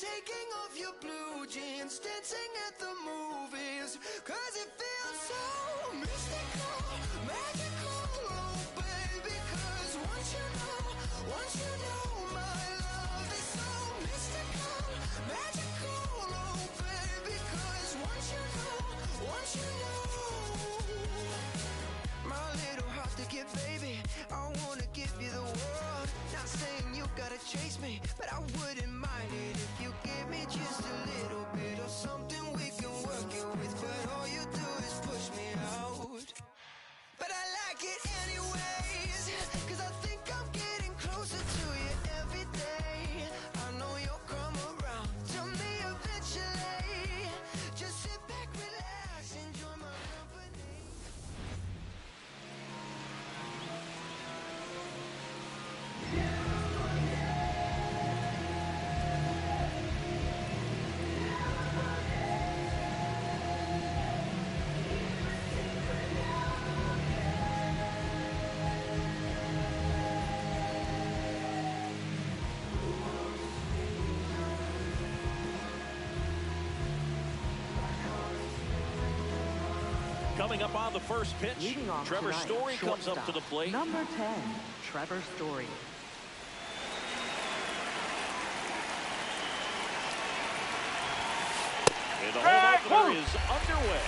taking off your blue jeans, dancing at the movies, 'cause it feels so mystical, magical, oh baby, 'cause once you know my love is so mystical, magical, oh baby, 'cause once you know my little heart to give, baby, I wanna give you the world. Not saying you gotta chase me, but I wouldn't mind it if you give me just a little bit of something we can work it with. But all you do is push me out. But I like it anyways, 'cause I think I'm getting closer to you every day. I know you'll come around to me eventually. Just sit back, relax, enjoy my company. Coming up on the first pitch, Trevor Story comes up to the plate. Number 10, Trevor Story. And the home opener is underway.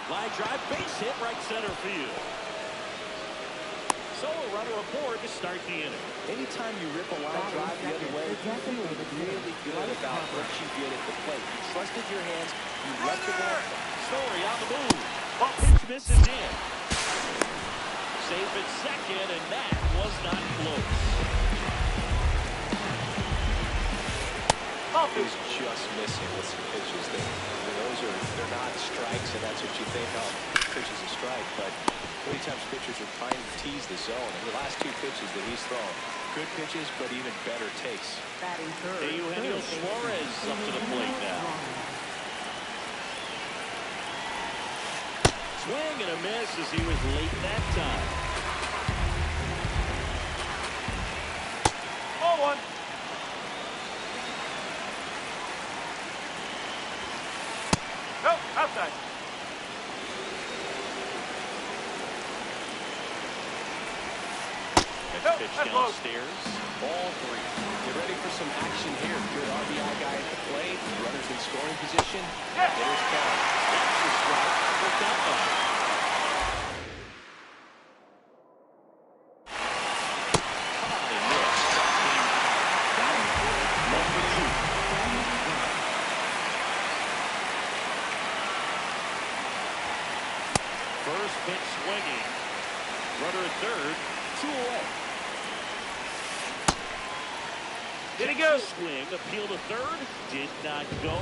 Line drive, base hit, right center field. So a runner aboard to start the inning. Anytime you rip a line drive the other way, you feel really good about what you did at the plate. You trusted your hands, you left the ball. Story on the move. Well, pitch misses in. Safe at second, and that was not close. Up is just missing with some pitches. They're not strikes, and that's what you think of. Pitch is a strike, but many times pitchers are trying to tease the zone. And the last two pitches that he's thrown, good pitches, but even better takes. Eugenio Suarez up to the plate now. Swing and a miss as he was late that time. 0-1. Nope, outside. Pitch downstairs. Ball 3. Get ready for some action here. Good RBI guy at the plate. Runners in scoring position. Yes. There's count. That's a strike. Look out there. First pitch swinging. Runner at third. 2 away. Did he go? Swing, appeal to third. Did not go.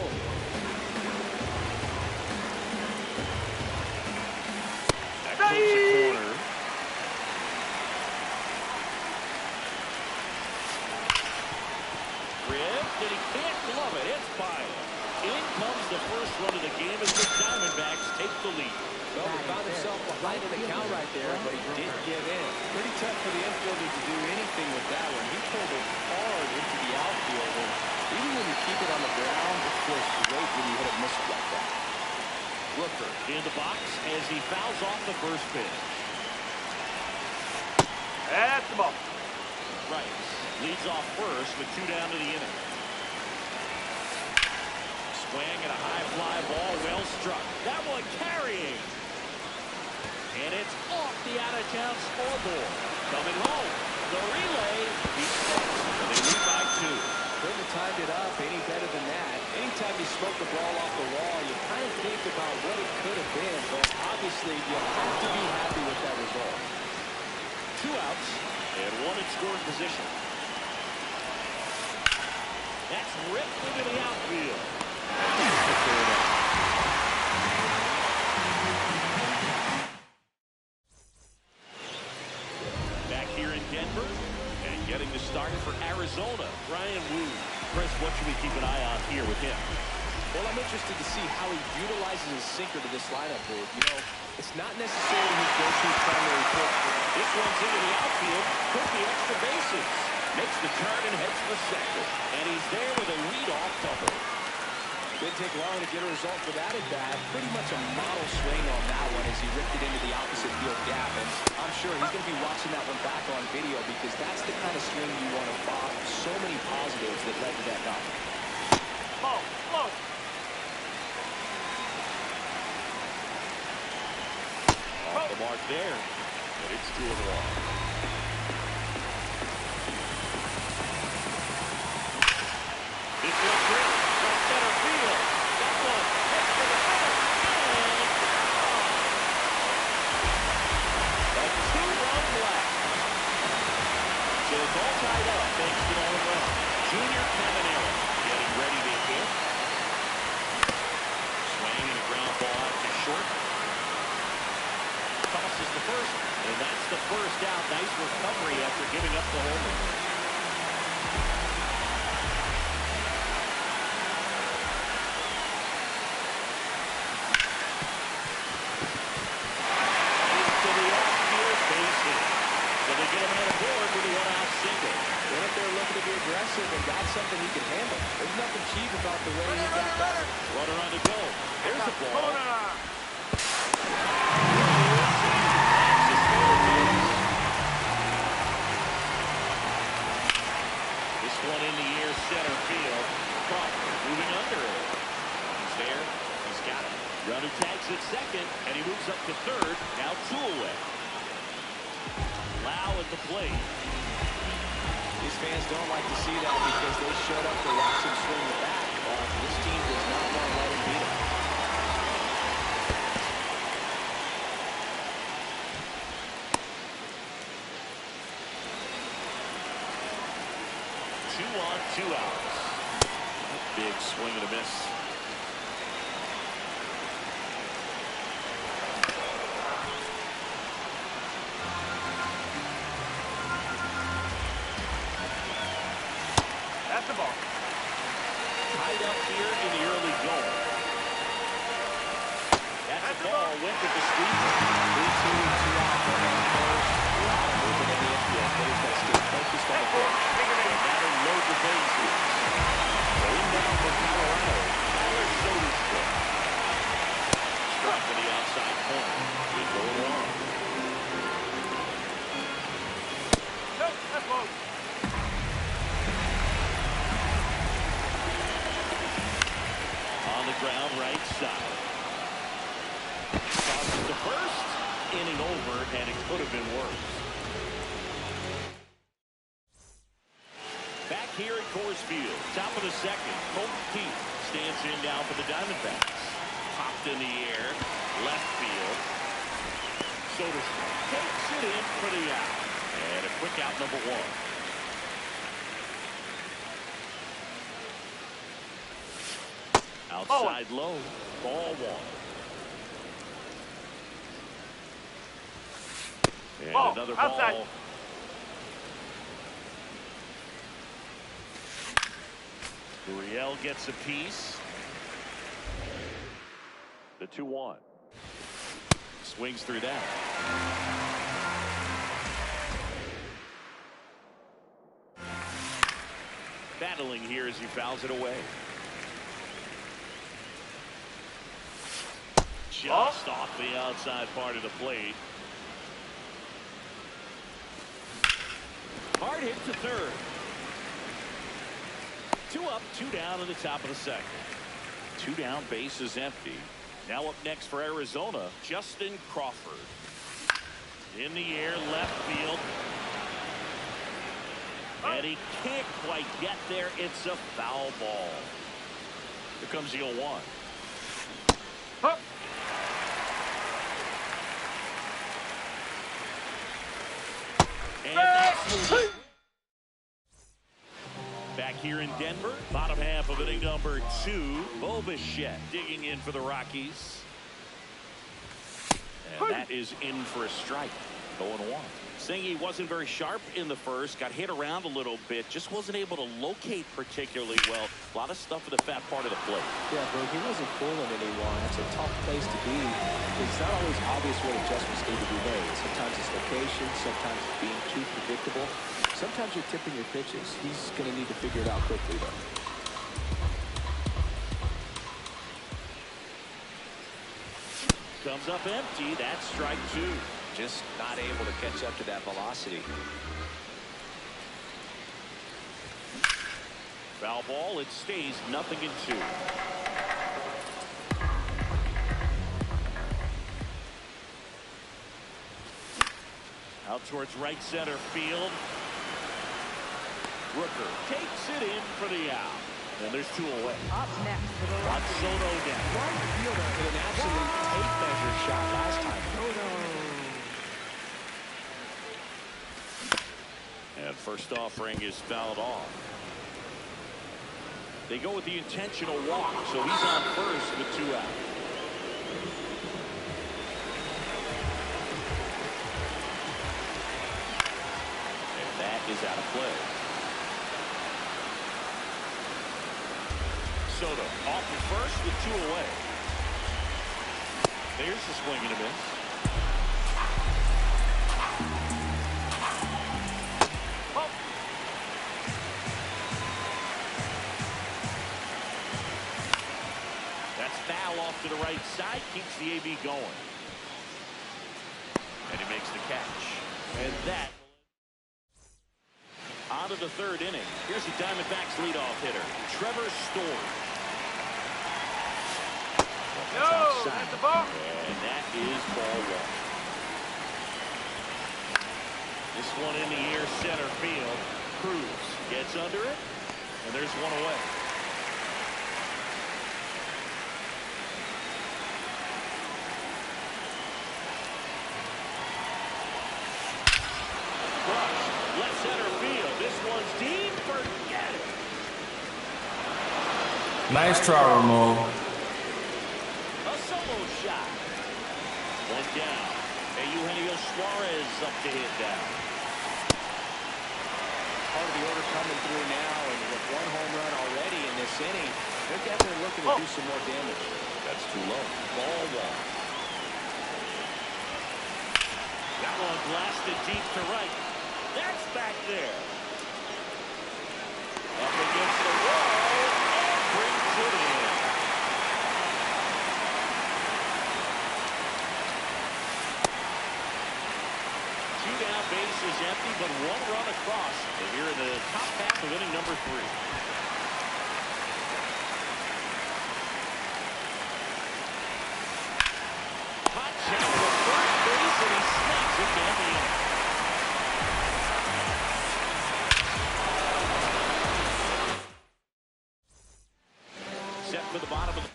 That clips the corner. Ripped, and he can't glove it. It's by him. In comes the first run of the game as the Diamondbacks take the lead. Well, he found himself behind in the count right there, but he did give in. Pretty tough for the infielder to do anything with that one. He pulled it hard into the outfield, and even when you keep it on the ground, it feels great when you hit a missile like that. Rooker in the box as he fouls off the first pitch. That's the ball. Rice leads off first with 2 down to the inning. Swing and a high fly ball, well struck. That one carrying. And it's off the out-of-town scoreboard. Coming home, the relay, he sticks, and they lead by 2. Couldn't have timed it up any better than that. Anytime you smoke the ball off the wall, you kind of think about what it could have been, but obviously you have to be happy with that result. 2 outs and 1 in scoring position. That's ripped into the outfield. Back here in Denver, and getting the start for Arizona, Brian Wu. Chris, what should we keep an eye on here with him? Well, I'm interested to see how he utilizes his sinker to this lineup, Boyd. You know, it's not necessarily his go-to primary pitch. This one's into the outfield. Could be bases. Makes the turn and heads for second. And he's there with a leadoff double. Didn't take long to get a result for that at bat. Pretty much a model swing on that one as he ripped it into the opposite field gap. And I'm sure he's going to be watching that one back on video because that's the kind of swing you want to bob. So many positives that led to that knock. Ball, ball. Off the mark there. But it's 2-1. This one's real. Right center field. That one heads for the fence. And a 2-run blast. So it's all tied up thanks to the home run. Junior Caminero getting ready to hit. Swing and a ground ball out to short. Tosses the first, and that's the first out. Nice recovery after giving up the home run. Into the outfield base hit. So they get him on the board with a one-out single. Well, if they're looking to be aggressive and got something he can handle, there's nothing cheap about the way he got that. Runner on the go. There's the ball. Corner. This one in the air, center field. Crawford moving under it. He's there. He's got it. Runner tags at second, and he moves up to third. Now 2 away. Lau at the plate. These fans don't like to see that because they showed up to watch him swing the bat. This team does not want to let him beat him. Two on, 2 outs. Big swing and a miss. That's the ball. Tied up here in the early going. That's the ball. Went with the sweep. 3-2, 2 out. A lot of movement in the infield. They've got to stay focused on the pitch. And that'll load the bases. Going down for Colorado. Tyler Soderstrom. Struck to the outside corner. Good going on. Nope, that's low. On the ground, right side. Tosses to first. Inning over, and it could have been worse. Back here at Coors Field, top of the second, Colton Keith stands in down for the Diamondbacks. Popped in the air, left field. Soderstrom takes it in for the out. And a quick out, number 1. Outside low, ball 1. And Ball, another outside. ball. Gurriel gets a piece. The 2-1. Swings through that. Battling here as he fouls it away. Just off the outside part of the plate. Hard hit to third. 2 up, 2 down in the top of the second. 2 down, base is empty. Now up next for Arizona, Justin Crawford. In the air, left field. And he can't quite get there. It's a foul ball. Here comes the 0-1. Huh. And that's back here in Denver, bottom half of inning number 2. Bo Bichette digging in for the Rockies. And that is in for a strike. 0-1. Saying he wasn't very sharp in the first, got hit around a little bit, just wasn't able to locate particularly well. A lot of stuff in the fat part of the plate. Yeah, Big, he wasn't fooling anyone. It's a tough place to be. It's not always obvious what adjustments need to be made. Sometimes it's location, sometimes it's being too predictable. Sometimes you're tipping your pitches. He's going to need to figure it out quickly, though. Comes up empty. That's strike two. Just not able to catch up to that velocity. Foul ball. It stays 0-2. Out towards right center field. Rooker takes it in for the out. And there's two away. Up next for the Got Soto down. right fielder. Hit an absolute tape measure shot last time. And first offering is fouled off. They go with the intentional walk, so he's on first with two out. And that is out of play. Soto off the first with two away. There's the swing and a miss. Foul off to the right side, keeps the AB going. And he makes the catch. And that out of the third inning. Here's the Diamondbacks leadoff hitter, Trevor Story. No, that's the ball. And that is ball one. This one in the air center field. Cruz gets under it, and there's one away. Left center field. This one's deep. Forget it. Nice try, Ramon. A solo shot. One down. And Eugenio Suarez up to hit down. Part of the order coming through now, and with one home run already in this inning, they're definitely looking to do some more damage. That's too low. Ball one. That one blasted deep to right. That's back there. Up against the wall and brings it in. Two down, base is empty, but one run across. And here in the top half of inning number 3. Hot shot to first base, and he snakes it down the end. Set for the bottom of the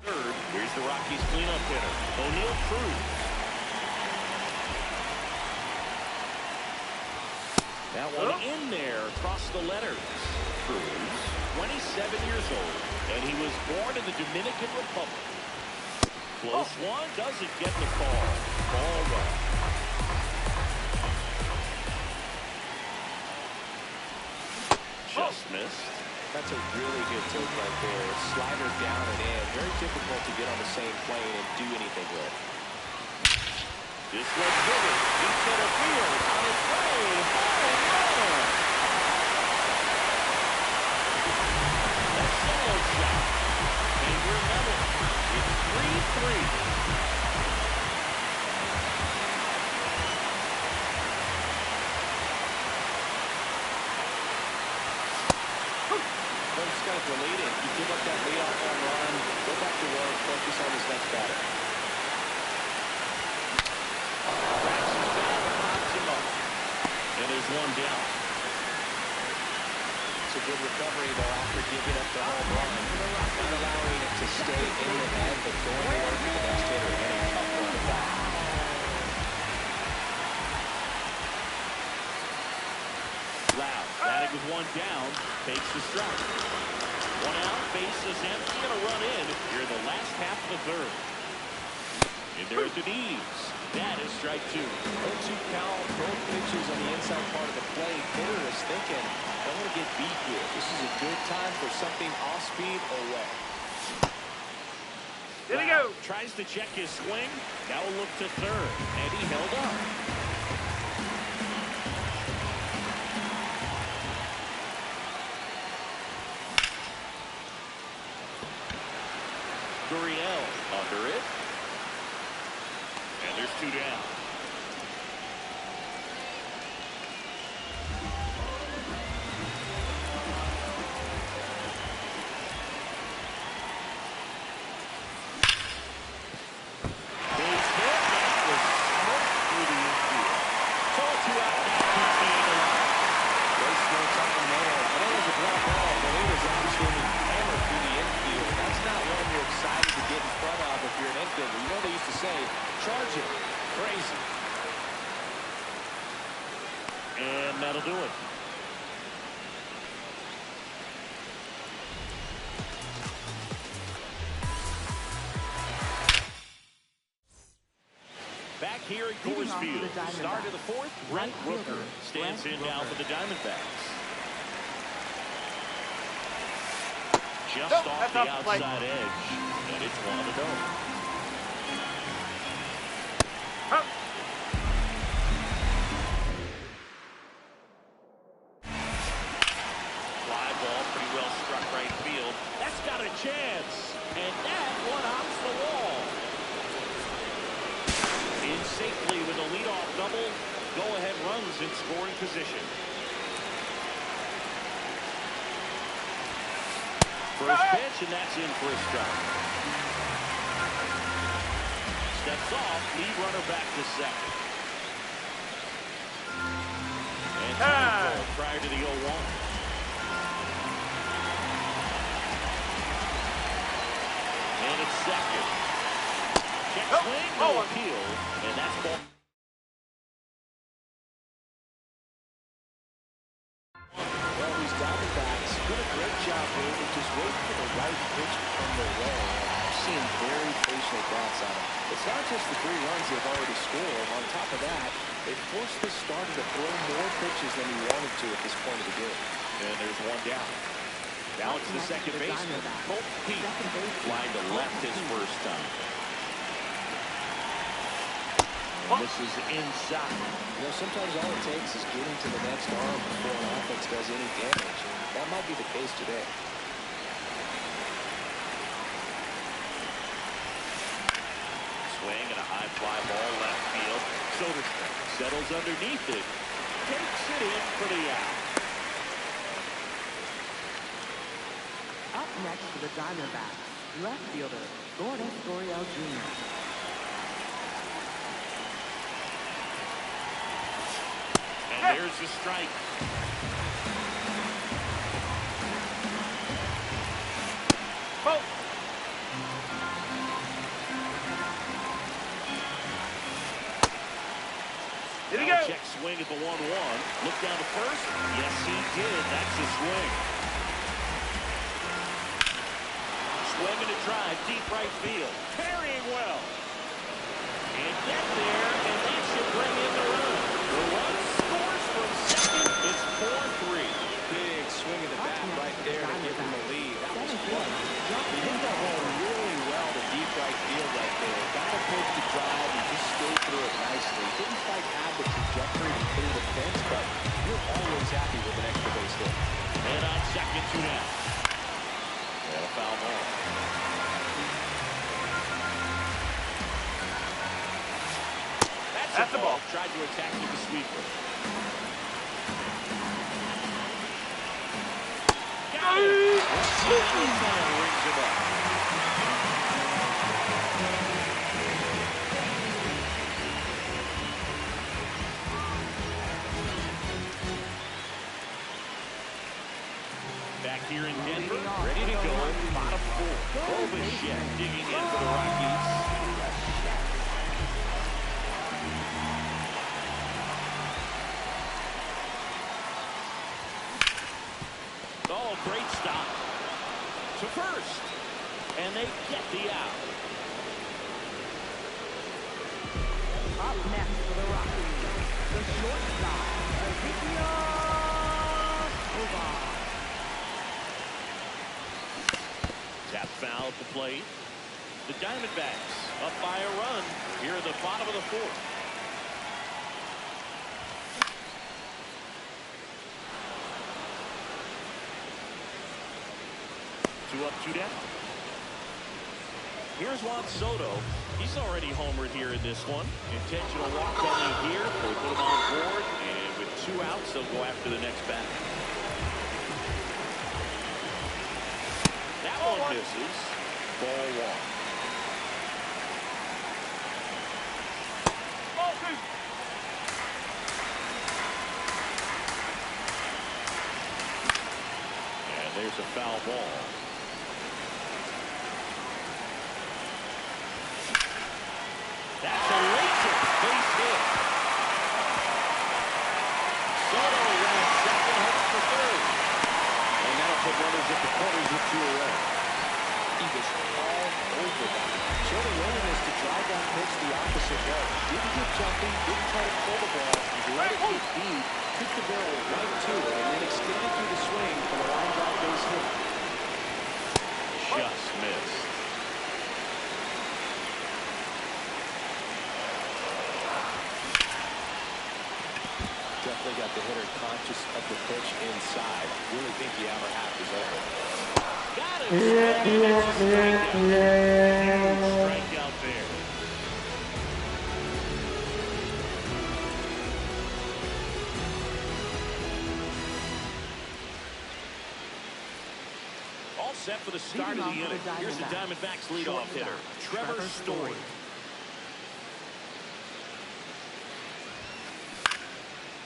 third. Here's the Rockies cleanup hitter, O'Neill Cruz. That one in there across the letters. Cruz, 27 years old, and he was born in the Dominican Republic. Close one, doesn't get the call. Ball one. Just missed. That's a really good take right there. Slider down and in. Very difficult to get on the same plane and do anything with. This one's driven. Deep center field. On its way. Oh, no! That solo shot. And remember, it's 3-3. Got it deleted. You give up that leadoff home run, go back to work, focus on his next batter. Cracks his bat, pops him up. And there's one down. It's a good recovery, though, after giving up the home run. Not allowing it to stay in the head, but going to work with the next hitter and a tough one to back. Loud, batting with one down, takes the strike. One out, base is empty, and a run in here in the last half of the third. And there at the knees. That is strike 2. 0-2 count, both pitches on the inside part of the plate. Hitter is thinking, I want to get beat here. This is a good time for something off speed or away. Here we go. Tries to check his swing. Now a look to third. And he held up. Torneo under it. And there's 2 down. You know they used to say, charge it. Crazy. And that'll do it. Back here at Coors Field, start of the 4th, Brent Rooker stands in now for the Diamondbacks. Just off the outside edge, and it's 1-0. Fly ball, pretty well struck right field. That's got a chance, and that one hops the wall. In safely with a leadoff double, go-ahead runs in scoring position. First pitch, and that's in for a strike. Steps off, lead runner back to second. And time prior to the 0-1. And it's second. Check swing, no appeal, and that's ball. Well, these Diamondbacks did a great job, David, just waiting for the right pitch to come their way. I've seen very patient at-bats on them. It's not just the 3 runs they've already scored. On top of that, they forced this starter to throw more pitches than he wanted to at this point of the game. And there's 1 down. Now it's the second baseman, Colt Pete, flying to left his first time. This is inside. You know, sometimes all it takes is getting to the next arm before an offense does any damage. That might be the case today. Swing and a high fly ball left field. Soderstrom settles underneath it. Takes it in for the out. Up next for the Diamondbacks, left fielder Torneo Jr. And there's the strike. Oh. Here we go. Check swing at the 1-1. Look down to first. Yes, he did. That's the swing. Swinging a drive, deep right field. Carrying well. And get there, and that should bring in the run. The run scores from second. It's 4-3. Big swing of the bat right there to give him a lead. That was fun. He hit that ball really well to deep right field right there. Got to take the drive and just skate through it nicely. Didn't quite have the trajectory to clear the fence, but you're always happy with an extra base hit. And on second, 2 down. And a foul ball. That's the ball. Tried to attack with the sweeper. Got it. Rings it up. Back here in Denver, ready to go. Bottom 4. Kovacic digging in for the Rockies. Oh, great stop to first, and they get the out. Up next for the Rockies, the shortstop, Tap foul at the plate. The Diamondbacks up by a run here at the bottom of the fourth. Two up, two down. Here's Juan Soto. He's already homered here in this one. Intentional walk penalty here. They put him on board, and with two outs, they'll go after the next batter. That one misses. Ball one. And there's a foul ball. That's a laser base hit. Soto ran second, hopes for third. And that'll put runners at the corners with two away. He was all over that. Showed a willingness to drive that pitch the opposite way. Didn't get jumpy, didn't try to pull the ball. He let it get deep, took the barrel right to it, and then extended through the swing for the line drive base hit. Just missed. Definitely got the hitter conscious of the pitch inside. Really think the hour half is over. Got it. Strikeout there. All set for the start of the inning. Here's the Diamondbacks leadoff hitter, Trevor Story.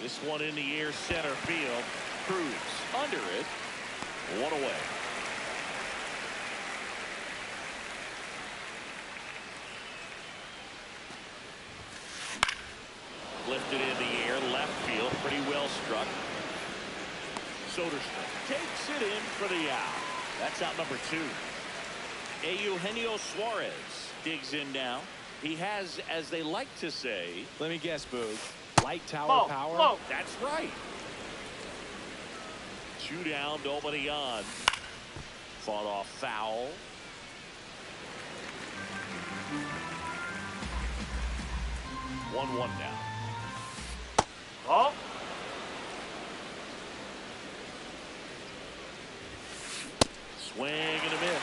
This one in the air, center field. Cruz under it. One away. Lifted in the air, left field, pretty well struck. Soderstrom takes it in for the out. That's out number two. Eugenio Suarez digs in now. He has, as they like to say, Let me guess, Boog. Light tower power? That's right. Two down, nobody on. Fought off foul. One now. Oh. Swing and a miss.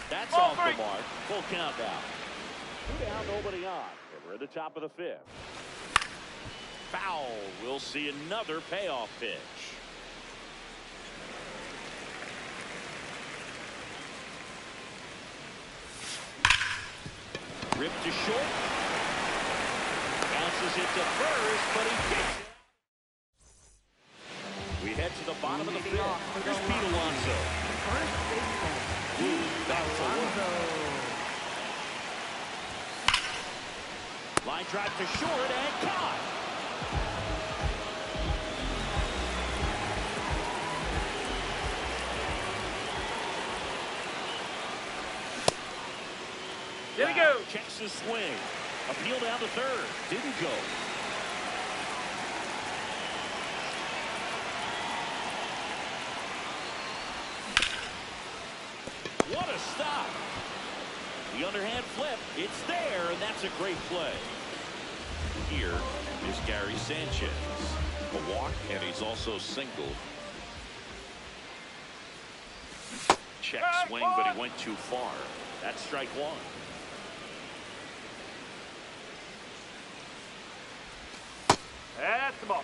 That's off the mark. Full count now. Two down, nobody on. And we're at the top of the fifth. Foul. We'll see another payoff pitch. Ripped to short. Bounces it to first, but he gets it. We head to the bottom of the fifth. Here's Pete Alonso. First baseman. Back to work. Line drive to short and caught. Here we go. Checks the swing. Appeal down to third. Didn't go. What a stop. The underhand flip. It's there, and that's a great play. Here is Gary Sanchez. A walk, and he's also singled. Check swing, but he went too far. That's strike one. That's the ball.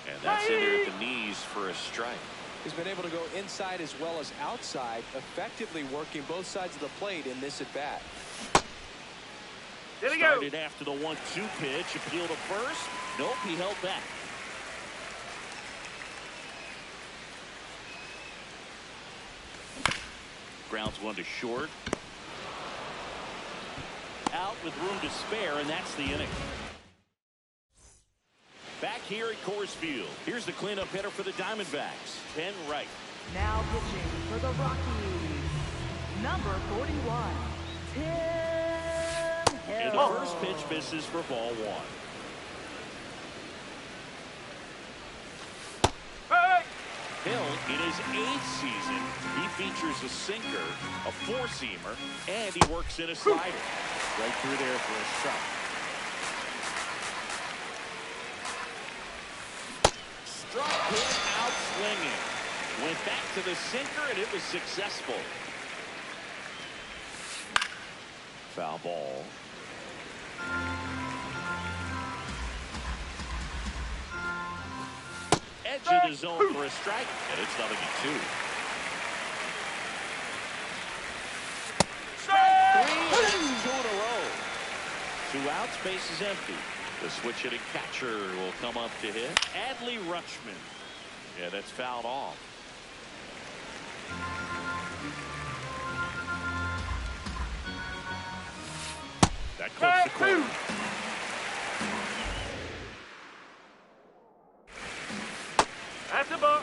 And that's in there at the knees for a strike. He's been able to go inside as well as outside, effectively working both sides of the plate in this at-bat. Here we go. Started after the 1-2 pitch. Appeal to first. Nope, he held back. Grounds one to short. Out with room to spare, and that's the inning. Back here at Coors Field. Here's the cleanup hitter for the Diamondbacks, Ken Wright. Now pitching for the Rockies, number 41, Tim And the first pitch misses for ball one. Hill, in his 8th season, he features a sinker, a four-seamer, and he works in a slider. Right through there for a strike. Struck him out swinging. Went back to the sinker, and it was successful. Foul ball. Edge of the zone for a strike, and it's 0-2. Strike 3, and that's 2 in a row. 2 outs, base is empty. The switch hitting catcher will come up to hit. Adley Rutschman. Yeah, that's fouled off. That clips the corner. That's a ball.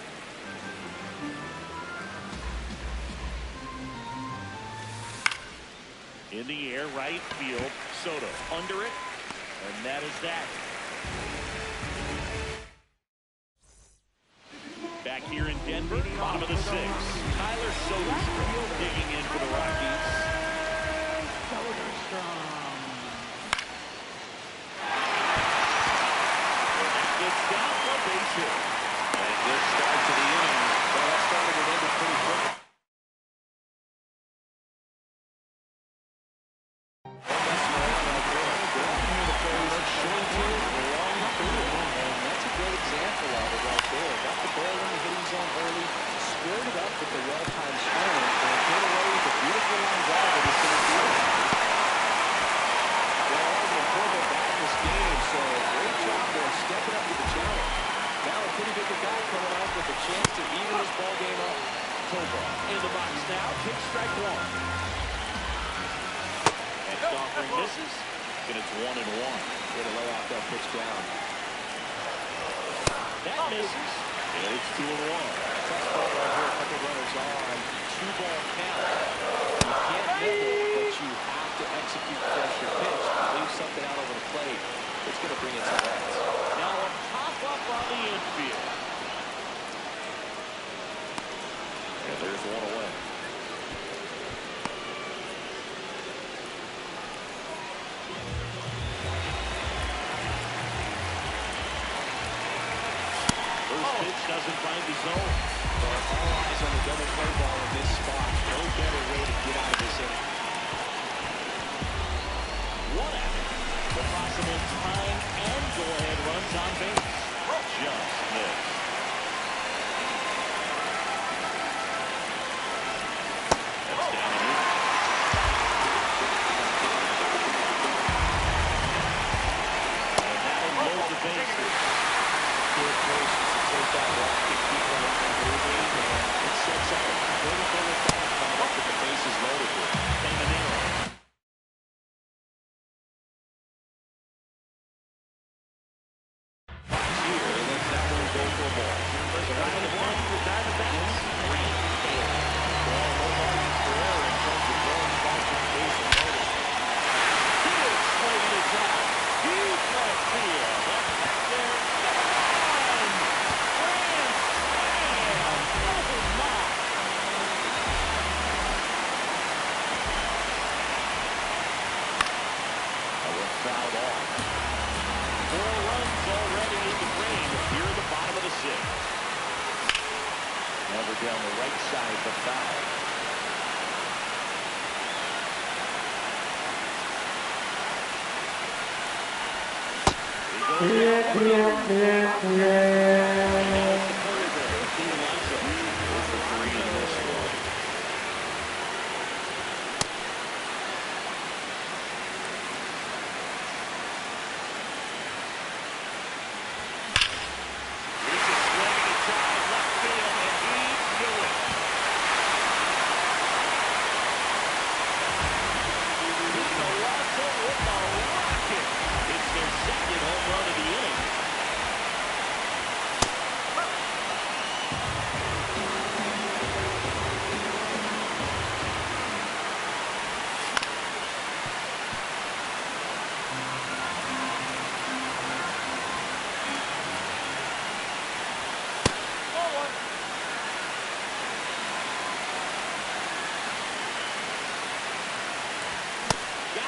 In the air, right field. Soto under it, and that is that. Back here in Denver, bottom of the 6th. Tyler Soderstrom digging in for the Rockies. And that gets down for a base hit. And a good start to the inning. Well, that started and ended pretty quick. In the box now, takes strike 1. Next offering misses, and it's 1-1. Way to lay off that pitch down. That misses, and it's 2-1. Tough ball right here, a couple runners on. 2-ball count. You can't nibble, but you have to execute your pitch. Leave something out over the plate. It's going to bring in some runs. Now a pop-up on the infield. And there's 1 away. First pitch doesn't find the zone. But all eyes on the double play ball in this spot. No better way to get out of this inning. 1 out. The possible tying and go-ahead runs on base. Just missed. That's down and in. And that'll load the bases. Good place to take that walk and keep the line moving. And it sets up a pretty good attack coming up with the bases loaded here. Same in there. Fouled off. 4 runs already in the frame here at the bottom of the 6th. Never down the right side, but foul. He goes for 3 in this one.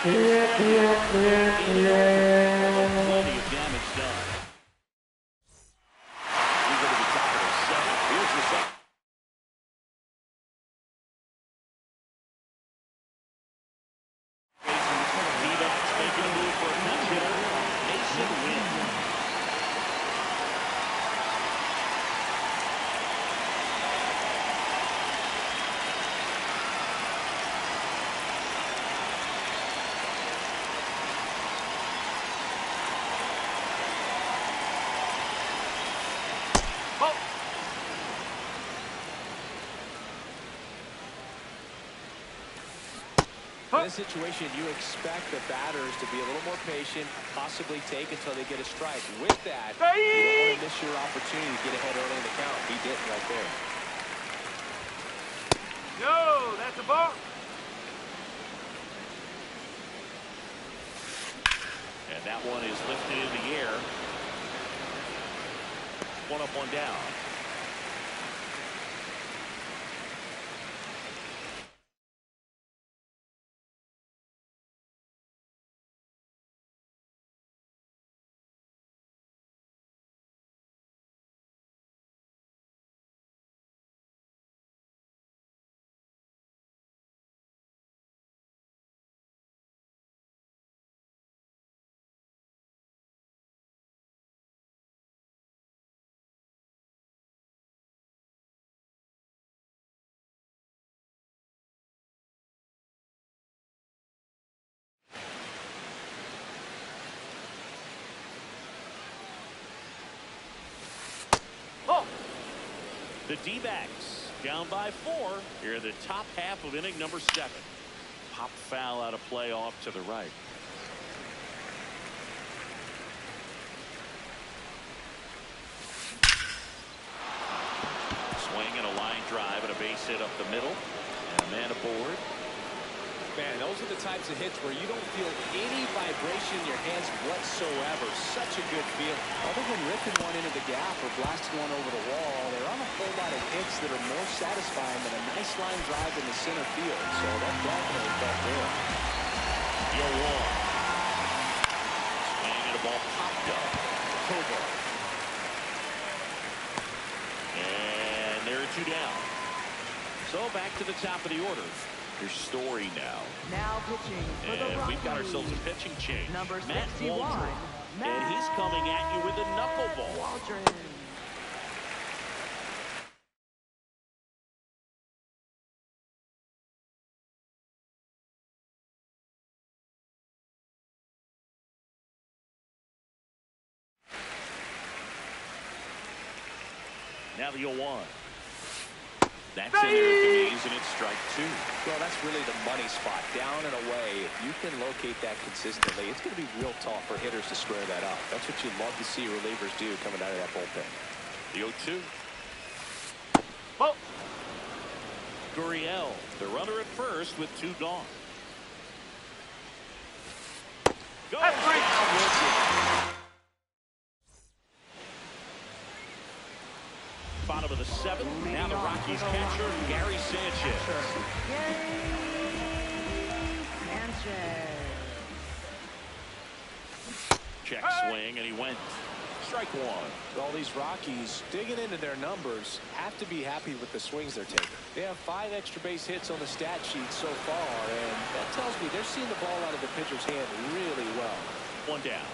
Plenty of damage done. We go to the top of the seventh. Here's the second. D-backs making a move for a pinch hitter. Mason wins. In this situation, you expect the batters to be a little more patient, possibly take until they get a strike. With that, you don't want to miss your opportunity to get ahead early in the count. He didn't right there. No, that's a ball. And that one is lifted in the air. One up, one down. The D-backs down by 4 here in the top half of inning number 7. Pop foul out of play off to the right. Swing and a line drive and a base hit up the middle. And a man aboard. Man, those are the types of hits where you don't feel any vibration in your hands whatsoever. Such a good feel. Other than ripping one into the gap or blasting one over the wall, there aren't a whole lot of hits that are more satisfying than a nice line drive in the center field. So that definitely felt good. Your one. Swing and a ball popped up. Kovar. And there are 2 down. So back to the top of the order. Here's Story now. Now pitching for the And Rockies. we've got ourselves a pitching change. Number Matt 61. Waldron. And he's coming at you with a knuckleball. Waldron. Now the 0-1. That's in there at the knees, and it's strike 2. Well, that's really the money spot. Down and away. If you can locate that consistently, it's going to be real tough for hitters to square that up. That's what you love to see relievers do coming out of that bullpen. The 0-2. Ball. Gurriel, the runner at first with 2 gone. Go. That's great. Bottom of the 7th. Now the Rockies catcher, Gary Sanchez. Sanchez. Check swing, and he went. Strike 1. All these Rockies digging into their numbers have to be happy with the swings they're taking. They have 5 extra base hits on the stat sheet so far, and that tells me they're seeing the ball out of the pitcher's hand really well. 1 down.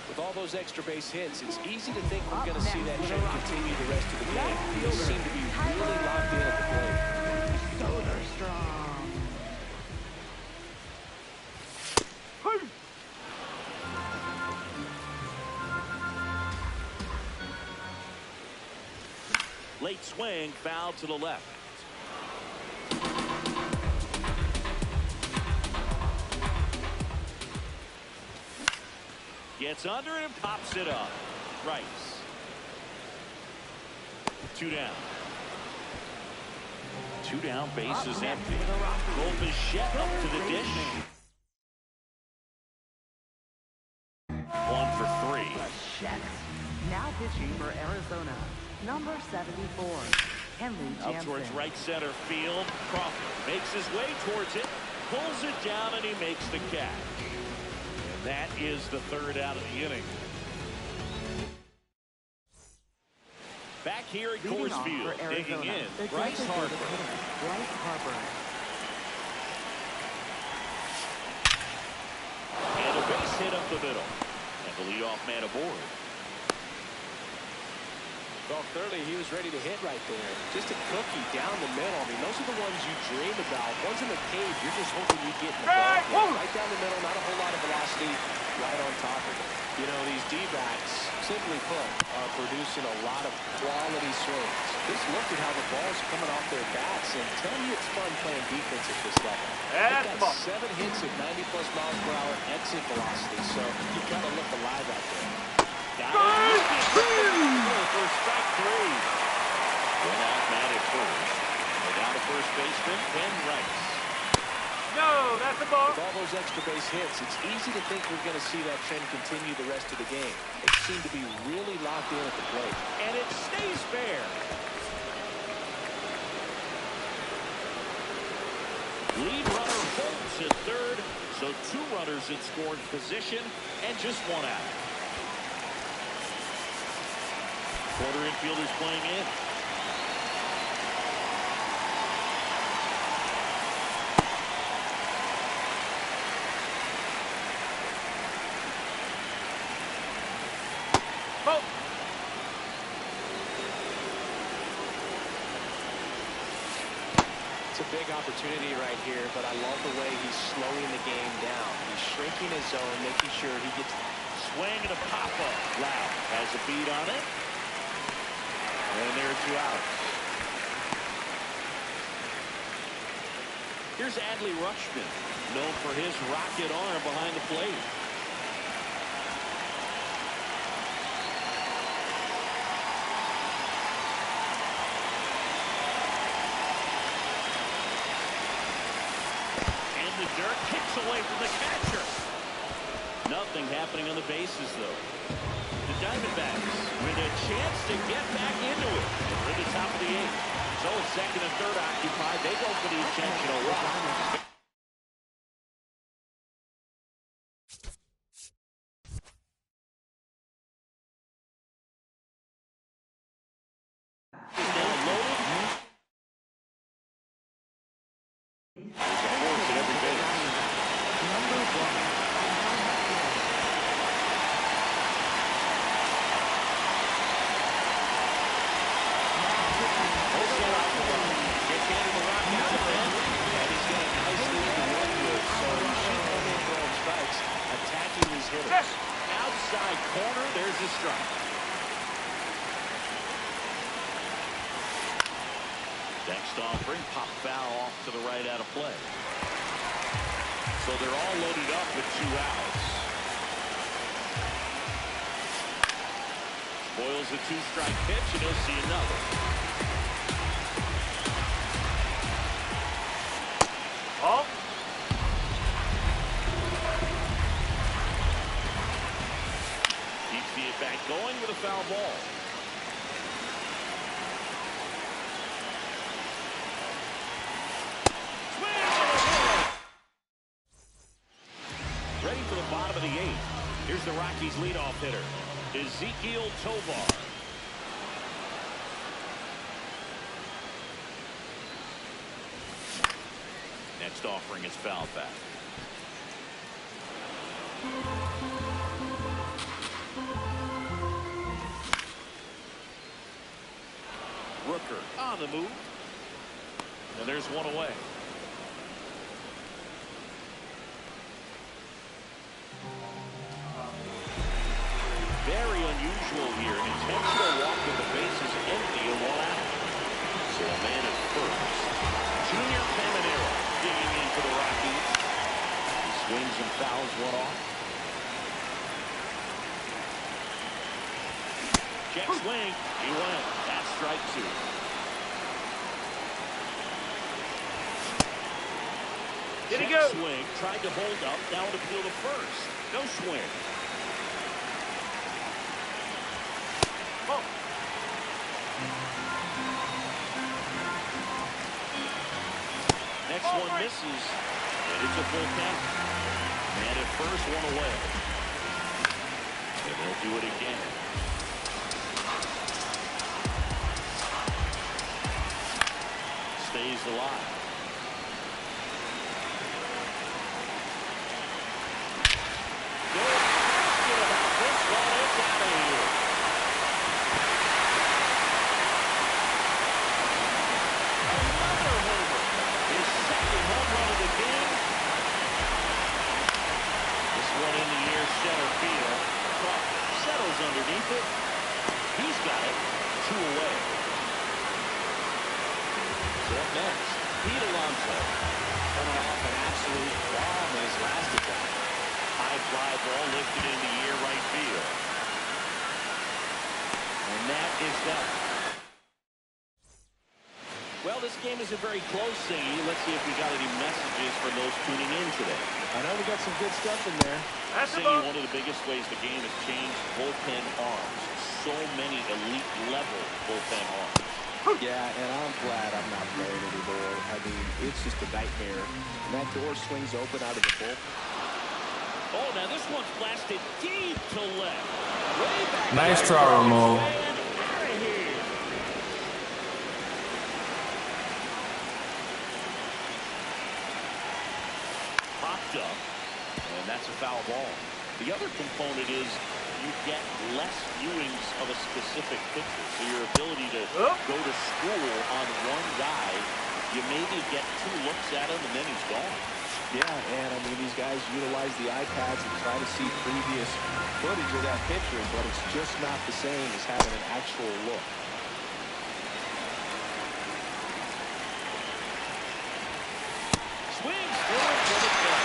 With all those extra base hits, it's easy to think we're going to see that trend continue the rest of the game. They seem to be really locked in at the plate. So they're strong. Late swing, foul to the left. Gets under it and pops it up. Rice. 2 down. 2 down, base is empty. Bichette up to the dish. 1 for 3. Bichette. Now pitching for Arizona. Number 74. Henry Out Jansen. towards right center field. Crawford makes his way towards it. pulls it down, and he makes the catch. And that is the third out of the inning. Back here at Coors Field, digging in, Bryce Harper. And a base hit up the middle. And the leadoff man aboard. Well, clearly he was ready to hit right there. Just a cookie down the middle. I mean, those are the ones you dream about. Ones in the cage, you're just hoping you get in the ball. Right down the middle, not a whole lot of velocity, right on top of it. You know, these D-backs, simply put, are producing a lot of quality swings. Just look at how the ball's coming off their bats, and tell me it's fun playing defense at this level. They've got 7 hits at 90-plus miles per hour exit velocity, so you've got to look alive out there. Got it. For strike 3. One out, man at first. Without a first baseman, Ben Rice. No, that's a ball. With all those extra base hits, it's easy to think we're going to see that trend continue the rest of the game. They seem to be really locked in at the plate. And it stays fair. Lead runner holds at third, so 2 runners in scoring position and just 1 out. Quarter infielders playing in. Ball. It's a big opportunity right here, but I love the way he's slowing the game down. He's shrinking his zone, making sure he gets Swing and a pop-up. Loud has a beat on it. And there are 2 outs. Here's Adley Rutschman, known for his rocket arm behind the plate. And the dirt kicks away from the catcher. Nothing happening on the bases, though. The Diamondbacks with a chance to get back into it. We're at the top of the 8th. So second and third occupied. They go for the intentional walk. Now loaded. There's a force at every base. Outside corner, there's a strike. Next offering, pop foul off to the right out of play. So they're all loaded up with 2 outs. Boyle's a 2-strike pitch, and he'll see another. Ball. Keeps the at-bat going with a foul ball. Ready for the bottom of the 8th. Here's the Rockies' leadoff hitter, Ezequiel Tovar. Next offering is fouled back. Rooker on the move. And there's 1 away. Very unusual here. An intentional walk with the bases empty and 1 out. So a man at first. Junior Caminero digging in for the Rockies. He swings and fouls 1 off. Check swing. He went. That's strike 2. Did he go? Swing. Tried to hold up. Now to appeal to first. No swing. Ball. Next one misses. It's a full count. And at first, one away. And they'll do it again. Stays alive. Center field. Settles underneath it. He's got it. 2 away. So up next, Pete Alonso coming off an absolute bomb in his last attack. High fly ball lifted in the air right field. And that is that. Well, this game isn't very close, Singy. Let's see if we got any messages for those tuning in today. I know we got some good stuff in there. Singy, one of the biggest ways the game has changed, bullpen arms. So many elite level bullpen arms. Yeah, and I'm glad I'm not playing anymore. I mean, it's just a nightmare. And that door swings open out of the bullpen. Oh, now this one's blasted deep to left. Way back. Nice try, Ramon. Popped up, and that's a foul ball. The other component is you get less viewings of a specific pitcher. So your ability to go to school on one guy, you maybe get 2 looks at him, and then he's gone. Yeah, and I mean, these guys utilize the iPads and try to see previous footage of that pitcher, but it's just not the same as having an actual look. Swings through it for the play.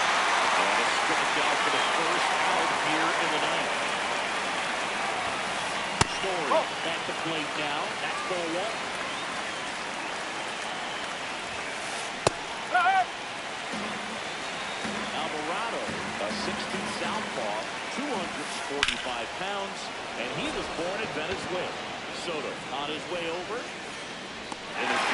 And a strikeout for the first out here in the ninth. Story at the plate now. That's ball 1. Alvarado, a 6'2" southpaw, 245 pounds, and he was born in Venezuela. Soto on his way over. And it's